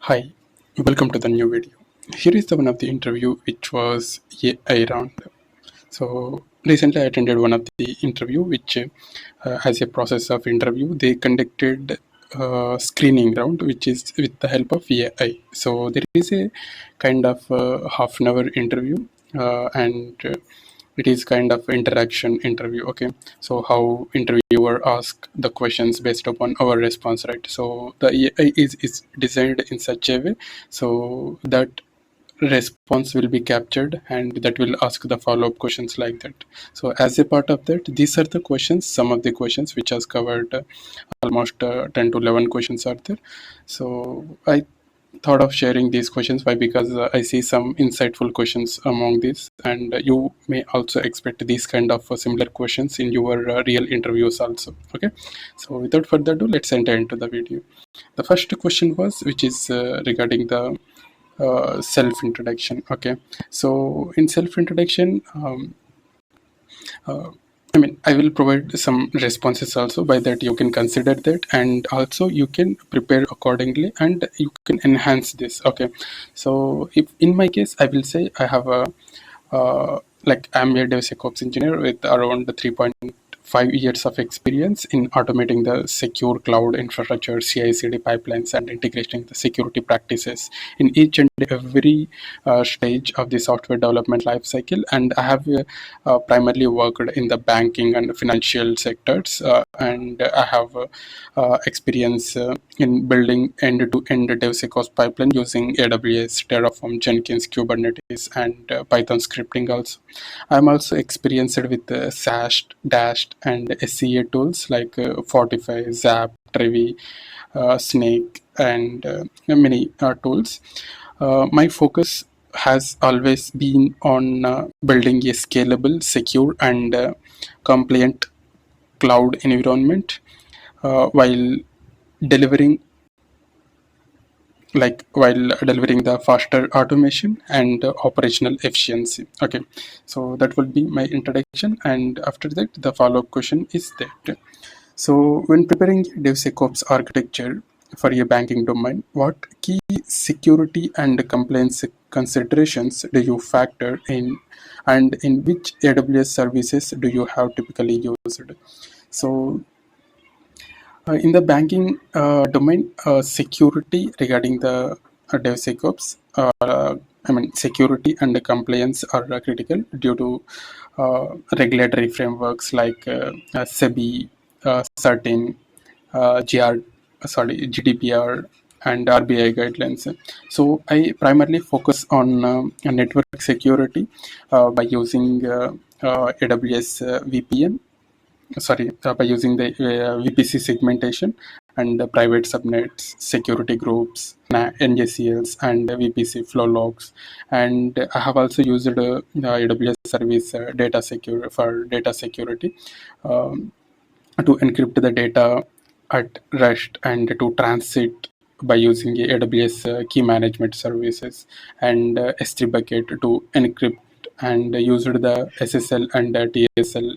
Hi, welcome to the new video. Here is the one of the interview which was AI round. So recently I attended one of the interview which as a process of interview they conducted screening round which is with the help of AI. So there is a kind of half an hour interview and it is kind of interaction interview. Okay, so how interviewer ask the questions based upon our response, right? So the AI is designed in such a way so that response will be captured and that will ask the follow-up questions like that. So as a part of that, these are the questions, some of the questions which has covered almost 10 to 11 questions are there. So I thought of sharing these questions. Why? Because I see some insightful questions among these, and you may also expect these kind of similar questions in your real interviews also. Okay, so without further ado, let's enter into the video. The first question was, which is regarding the self introduction. Okay, so in self introduction, I mean, I will provide some responses also. By that, you can consider that, and also you can prepare accordingly, and you can enhance this. Okay, so if in my case, I will say I have a like I'm a DevSecOps engineer with around 3.5 years of experience in automating the secure cloud infrastructure, CI/CD pipelines, and integrating the security practices in each and every stage of the software development lifecycle. And I have primarily worked in the banking and financial sectors, and I have experience in building end-to-end DevSecOps pipeline using AWS, Terraform, Jenkins, Kubernetes, and Python scripting also. I'm also experienced with SAST, DAST, and SCA tools like Fortify, Zap, Trevi, Snake, and many tools. My focus has always been on building a scalable, secure, and compliant cloud environment while delivering while delivering the faster automation and operational efficiency. Okay, so that will be my introduction, and after that the follow-up question is that, so when preparing DevSecOps architecture for a banking domain, what key security and compliance considerations do you factor in, and in which AWS services do you have typically used? So in the banking domain, security regarding the DevSecOps, I mean, security and compliance are critical due to regulatory frameworks like SEBI, CERTIN, GDPR, and RBI guidelines. So I primarily focus on network security by using AWS VPN, by using the VPC segmentation and private subnets, security groups, NJCLs, and VPC flow logs. And I have also used AWS service data security to encrypt the data at rest and to transit by using AWS key management services and S3 bucket to encrypt, and used the SSL and TSL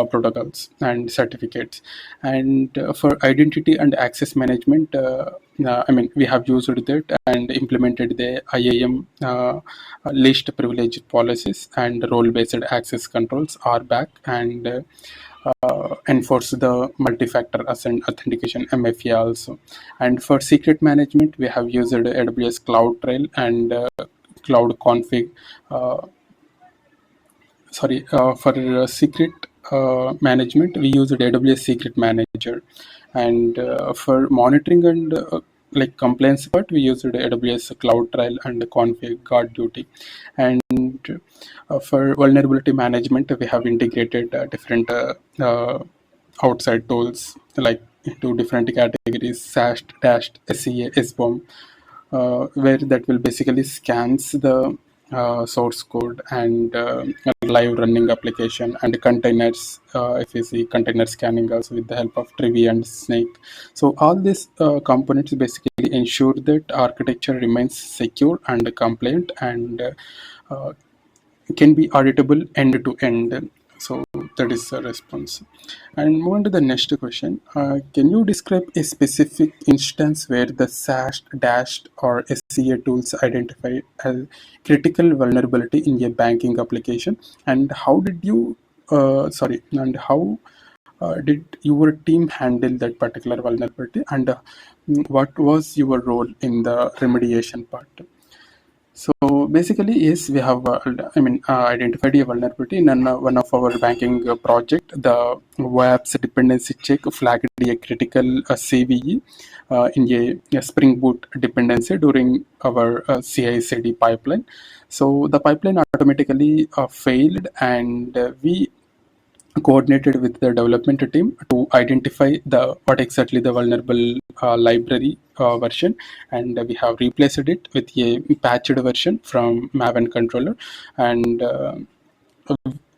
protocols and certificates. And for identity and access management, I mean, we have used that and implemented the IAM least privilege policies and role-based access controls are back, and enforce the multi-factor authentication MFA also. And for secret management, we have used AWS CloudTrail and Cloud Config. For secret management, we use AWS Secret Manager, and for monitoring and like compliance part, we use AWS CloudTrail and Config Guard Duty, and for vulnerability management, we have integrated different outside tools like into different categories: SAST, DAST, SCA, SBOM, where that will basically scans the source code and live running application and containers, if you see container scanning also with the help of Trevi and Snake. So all these components basically ensure that architecture remains secure and compliant and can be auditable end to end. So that is the response. And move on to the next question. Can you describe a specific instance where the SAST, DAST, or SCA tools identify a critical vulnerability in a banking application, and how did you, and how did your team handle that particular vulnerability, and what was your role in the remediation part? So basically, yes, we have, identified a vulnerability in one of our banking project. The WAPS dependency check flagged a critical CVE in a Spring Boot dependency during our CI/CD pipeline. So the pipeline automatically failed, and we coordinated with the development team to identify the what exactly the vulnerable library version, and we have replaced it with a patched version from Maven controller, and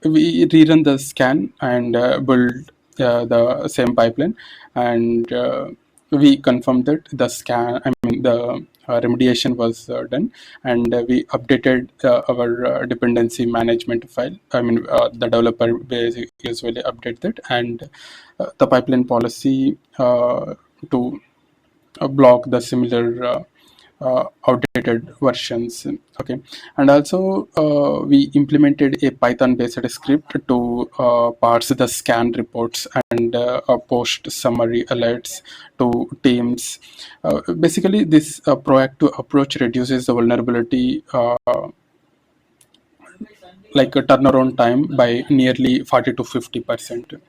we rerun the scan and build the same pipeline, and we confirmed that the scan, the remediation was done, and we updated our dependency management file. The developer usually update that, and the pipeline policy to block the similar outdated versions. Okay, and also we implemented a Python based script to parse the scan reports and post summary alerts to teams. Basically, this proactive approach reduces the vulnerability, like a turnaround time, by nearly 40 to 50%.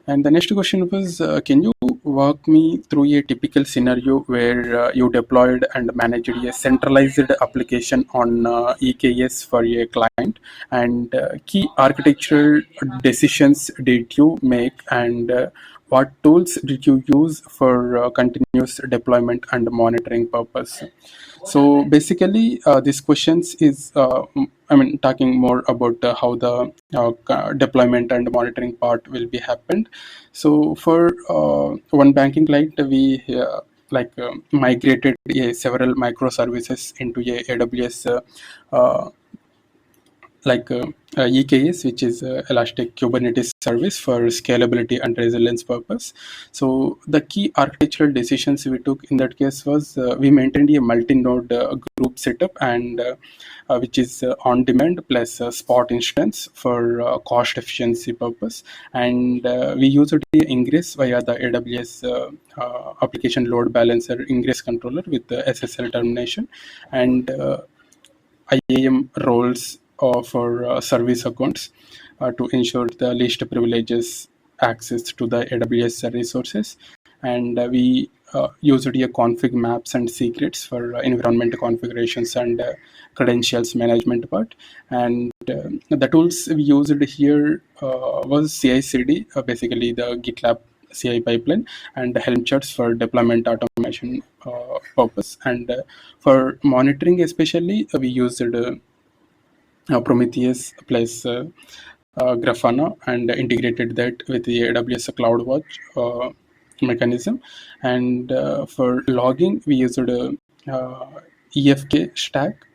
And the next question was, can you walk me through a typical scenario where you deployed and managed a centralized application on EKS for a client, and key architectural decisions did you make, and what tools did you use for continuous deployment and monitoring purpose? So basically, this questions is, talking more about how the deployment and monitoring part will be happened. So for one banking client, we migrated several microservices into a AWS EKS, which is Elastic Kubernetes Service for scalability and resilience purpose. So the key architectural decisions we took in that case was, we maintained a multi-node group setup, and which is on demand plus spot instance for cost efficiency purpose, and we used ingress via the AWS application load balancer ingress controller with the SSL termination, and IAM roles for service accounts to ensure the least privileges access to the AWS resources. And we used a config maps and secrets for environment configurations and credentials management part. And the tools we used here was CI/CD, basically the GitLab CI pipeline, and Helm charts for deployment automation purpose. And for monitoring especially, we used Prometheus plus Grafana, and integrated that with the AWS CloudWatch mechanism. And for logging, we used EFK stack,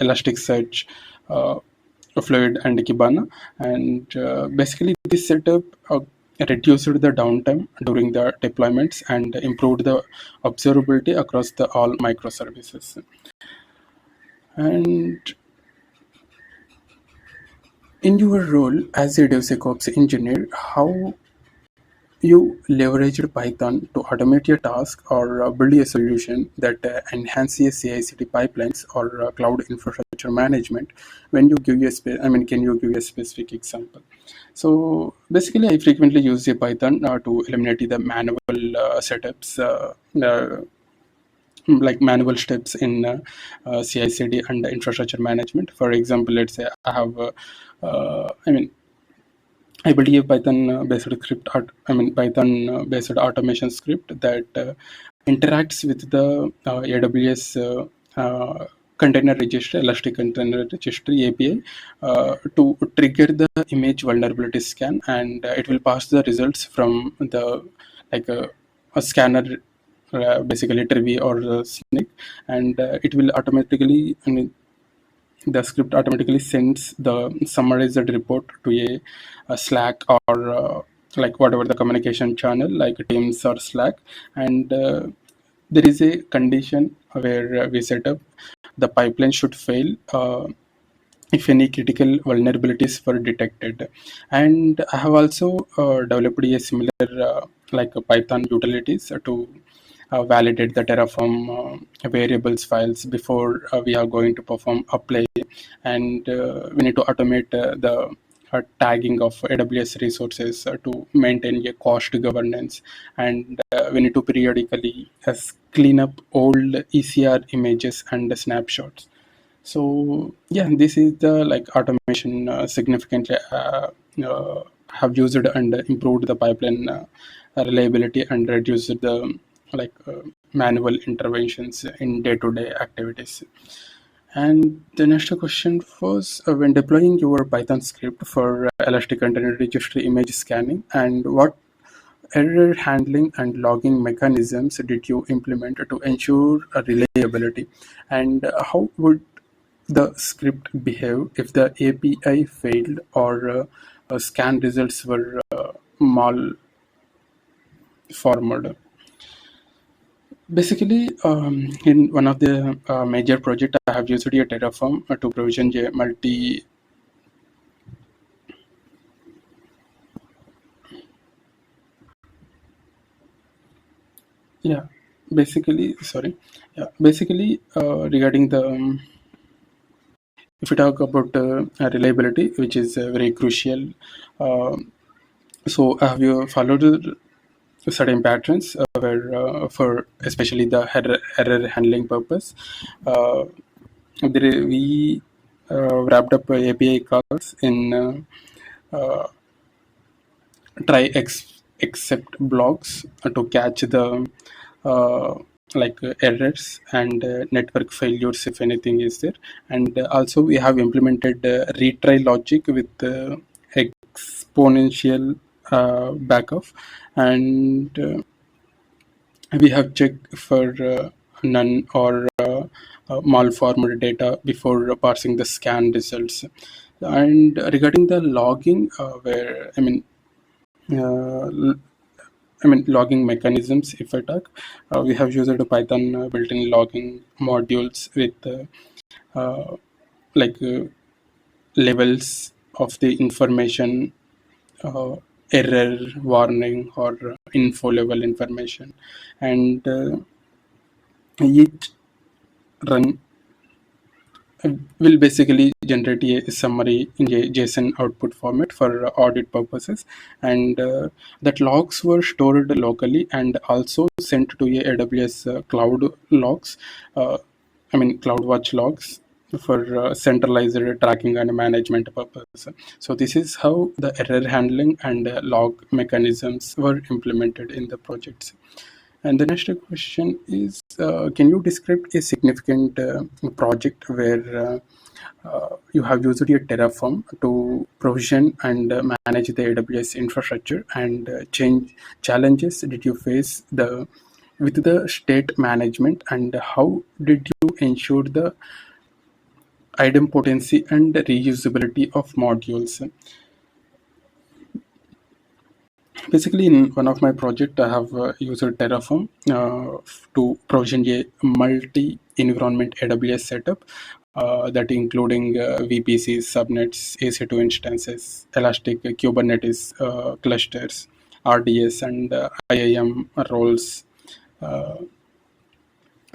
Elasticsearch, Fluid, and Kibana. And basically, this setup reduced the downtime during the deployments and improved the observability across the all microservices. And in your role as a DevSecOps engineer, how you leveraged Python to automate your task or build a solution that enhances CI/CD pipelines or cloud infrastructure management? When you give you can you give a specific example? So basically, I frequently use a Python to eliminate the manual setups. Like manual steps in CI/CD and infrastructure management. For example, let's say I have, I believe Python based script, Python based automation script that interacts with the AWS container registry, Elastic Container Registry API, to trigger the image vulnerability scan, and it will pass the results from the a scanner, basically Trevi or Snake, and it will automatically the script automatically sends the summarized report to a Slack or like whatever the communication channel, like Teams or Slack. And there is a condition where we set up the pipeline should fail if any critical vulnerabilities were detected. And I have also developed a similar like a Python utilities to validate the Terraform variables files before we are going to perform apply. And we need to automate the tagging of AWS resources to maintain a cost governance. And we need to periodically clean up old ECR images and snapshots. So yeah, this is the like automation significantly have used and improved the pipeline reliability and reduced the like manual interventions in day-to-day activities. And the next question was when deploying your Python script for Elastic Container Registry image scanning, and what error handling and logging mechanisms did you implement to ensure reliability? And how would the script behave if the API failed or scan results were malformed? Basically, in one of the major project, I have used a Terraform to provision a multi. Yeah, basically, sorry. Yeah, basically, regarding the if we talk about reliability, which is very crucial. Uh, so, have you followed certain patterns where, for especially the error handling purpose, uh, we wrapped up API calls in try except blocks to catch the uh, like errors and network failures if anything is there. And also we have implemented retry logic with exponential backup. And we have checked for none or malformed data before parsing the scan results. And regarding the logging, where uh, logging mechanisms. If I talk, we have used a Python built-in logging modules with like levels of the information, uh, error warning or info level information. And each run will basically generate a summary in a JSON output format for audit purposes. And that logs were stored locally and also sent to a AWS cloud logs, uh, CloudWatch logs for centralized tracking and management purpose. So this is how the error handling and log mechanisms were implemented in the projects. And the next question is, can you describe a significant project where you have used your Terraform to provision and manage the AWS infrastructure, and change challenges did you face the with the state management, and how did you ensure the idempotency and reusability of modules? Basically, in one of my project, I have used Terraform to provision a multi-environment AWS setup that including VPCs, subnets, EC2 instances, Elastic Kubernetes clusters, RDS, and IAM roles. Uh,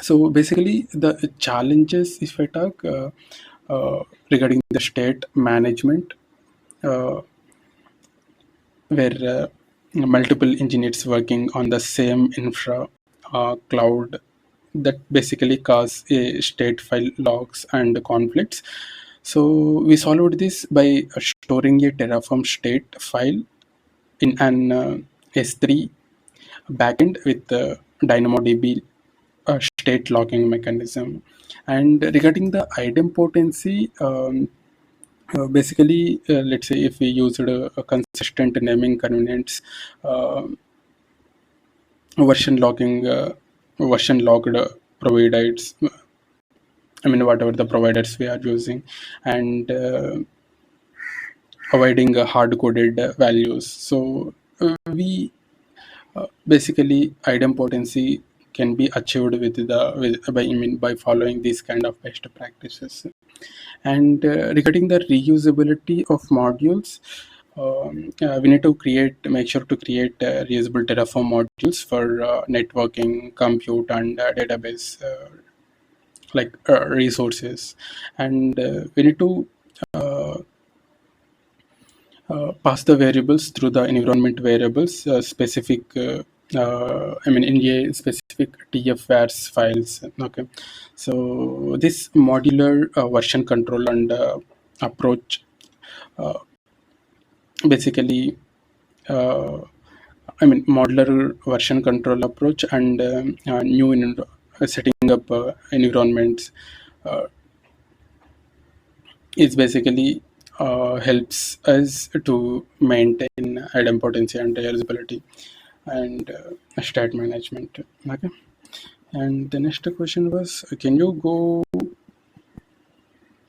so basically, the challenges, if I talk regarding the state management, uh, where multiple engineers working on the same infra cloud, that basically cause a state file logs and conflicts. So we solved this by storing a Terraform state file in an S3 backend with DynamoDB state logging mechanism. And regarding the idempotency, basically, let's say if we used a consistent naming convenience, uh, version logging, version logged provides I mean, whatever the providers we are using, and avoiding hard-coded values. So we basically idempotency can be achieved by following these kind of best practices. And regarding the reusability of modules, we need to make sure to create reusable Terraform modules for networking, compute, and database resources. And we need to pass the variables through the environment variables in a specific TF-vars files. Okay, so this modular version control and approach basically uh, modular version control approach and setting up environments uh, is basically helps us to maintain idempotency and reliability and state management. Okay, and the next question was, can you go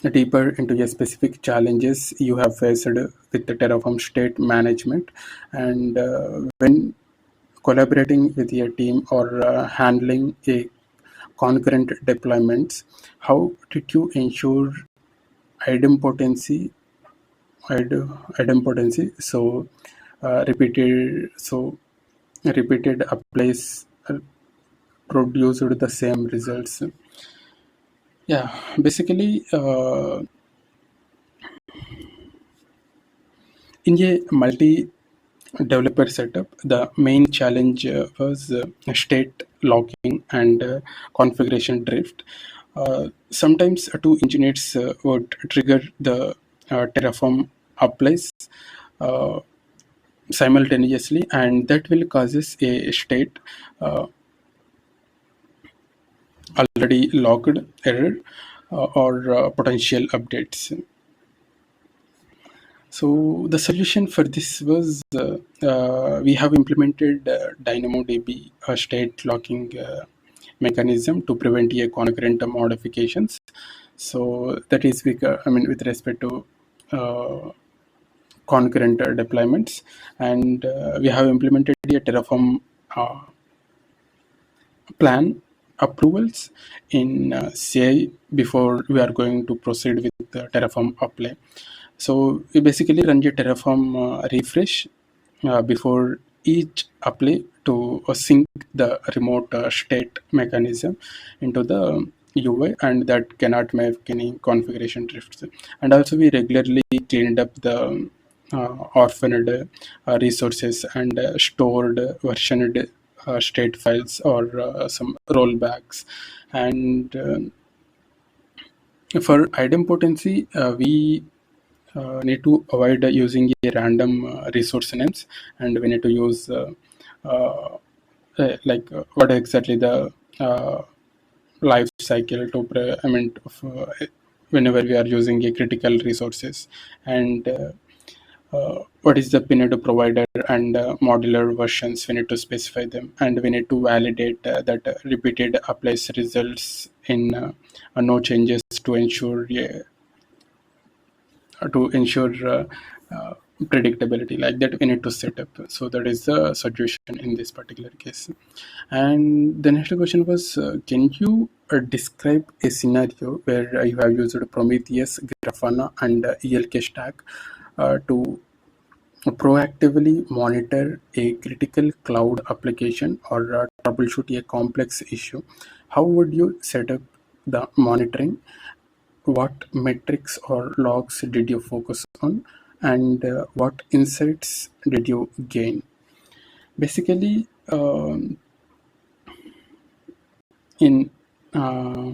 deeper into your specific challenges you have faced with the Terraform state management, and when collaborating with your team or handling a concurrent deployments, how did you ensure idempotency idempotency so repeated applies produced the same results? Yeah, basically in a multi developer setup, the main challenge was state locking and configuration drift. Sometimes two engineers would trigger the Terraform applies uh, simultaneously, and that will causes a state uh, already logged error or potential updates. So the solution for this was we have implemented DynamoDB state locking mechanism to prevent a concurrent modifications. So that is with respect to concurrent deployments, and we have implemented a Terraform plan approvals in CI before we are going to proceed with the Terraform apply. So we basically run a Terraform refresh before each apply to sync the remote state mechanism into the UI, and that cannot make any configuration drifts. And also we regularly cleaned up the orphaned resources and stored versioned state files or some rollbacks. And for idempotency, we need to avoid using a random resource names, and we need to use what exactly the life cycle to whenever we are using a critical resources, and what is the pinned provider and modular versions, we need to specify them, and we need to validate that repeated applies results in no changes to ensure predictability. Like that we need to set up. So that is the solution in this particular case. And the next question was, can you describe a scenario where you have used Prometheus, Grafana, and ELK stack to proactively monitor a critical cloud application or troubleshoot a complex issue? How would you set up the monitoring? What metrics or logs did you focus on, and what insights did you gain? Basically, in uh,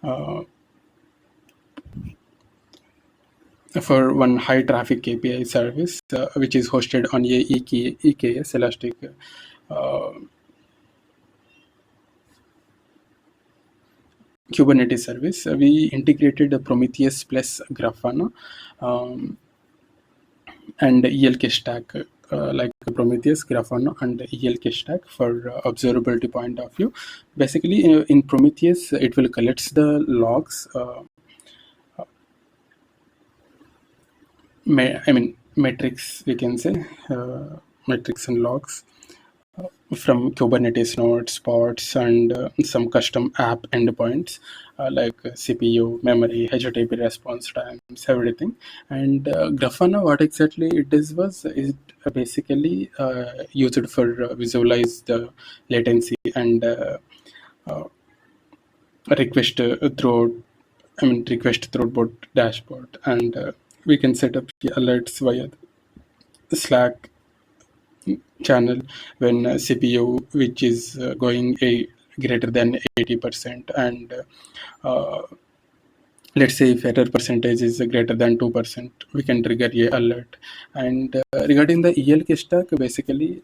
uh, for one high traffic API service, which is hosted on a EKS Elastic uh, Kubernetes service, we integrated the Prometheus plus Grafana um, and ELK stack like Prometheus, Grafana, and ELK stack for observability point of view. Basically, in Prometheus, it will collect the logs. I mean metrics, we can say, metrics and logs from Kubernetes nodes, pods, and some custom app endpoints like CPU, memory, HTTP response times, everything. And Grafana, what exactly it is was it basically used for visualize the latency and request through request throughput dashboard, and we can set up the alerts via Slack channel when CPU which is going a greater than 80%, and uh, let's say if error percentage is greater than 2%, we can trigger a alert. And regarding the ELK stack, basically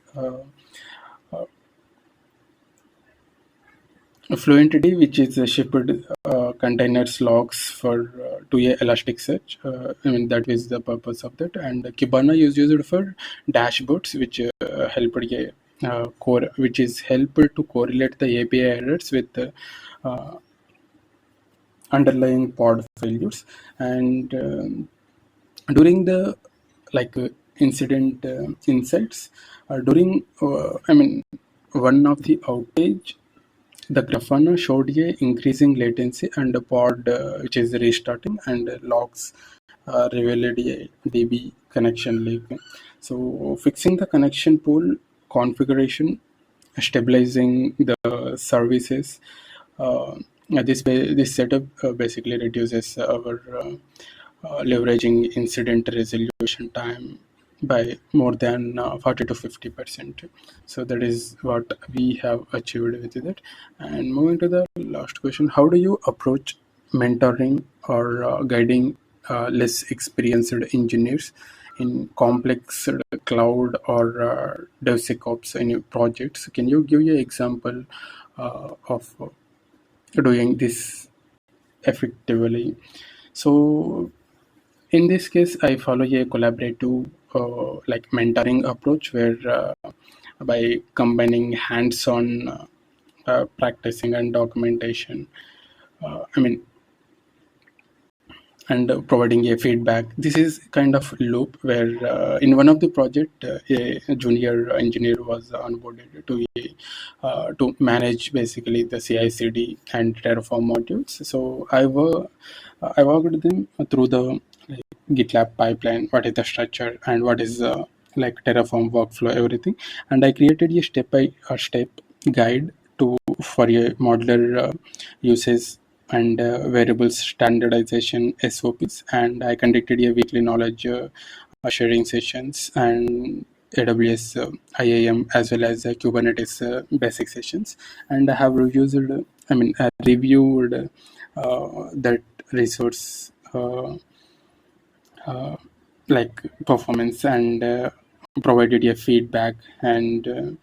Fluentd, which is shipped containers logs for to a Elasticsearch. That is the purpose of that. And Kibana is used for dashboards, which which is helped to correlate the API errors with uh, underlying pod failures. And during the like incident insights during one of the outage, the Grafana showed a increasing latency and a pod which is restarting, and logs revealed a DB connection leak. So fixing the connection pool configuration, stabilizing the services. This setup basically reduces our leveraging incident resolution time by more than 40 to 50%. So that is what we have achieved with it. And moving to the last question, how do you approach mentoring or guiding less experienced engineers in complex cloud or DevSecOps any projects? Can you give an example of doing this effectively? So in this case, I follow a collaborative mentoring approach where by combining hands-on practicing and documentation, uh, I mean, and providing a feedback. This is kind of loop where in one of the project, a junior engineer was onboarded to manage basically the CI/CD and Terraform modules. So I worked with them through the GitLab pipeline, what is the structure and what is Terraform workflow, everything. And I created a step by step guide to for a modular uses and variables standardization SOPs. And I conducted a weekly knowledge sharing sessions and AWS IAM as well as Kubernetes basic sessions. And I have reviewed that resource like performance, and provided a feedback. And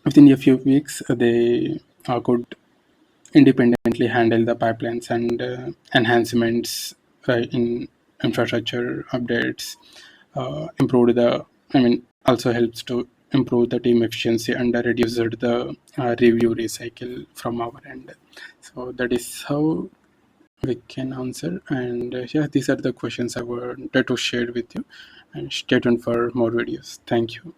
within a few weeks, they could independently handle the pipelines and enhancements in infrastructure updates. Improved the, also helps to improve the team efficiency and reduce the review recycle from our end. So that is how we can answer. And yeah, these are the questions I wanted to share with you. And stay tuned for more videos. Thank you.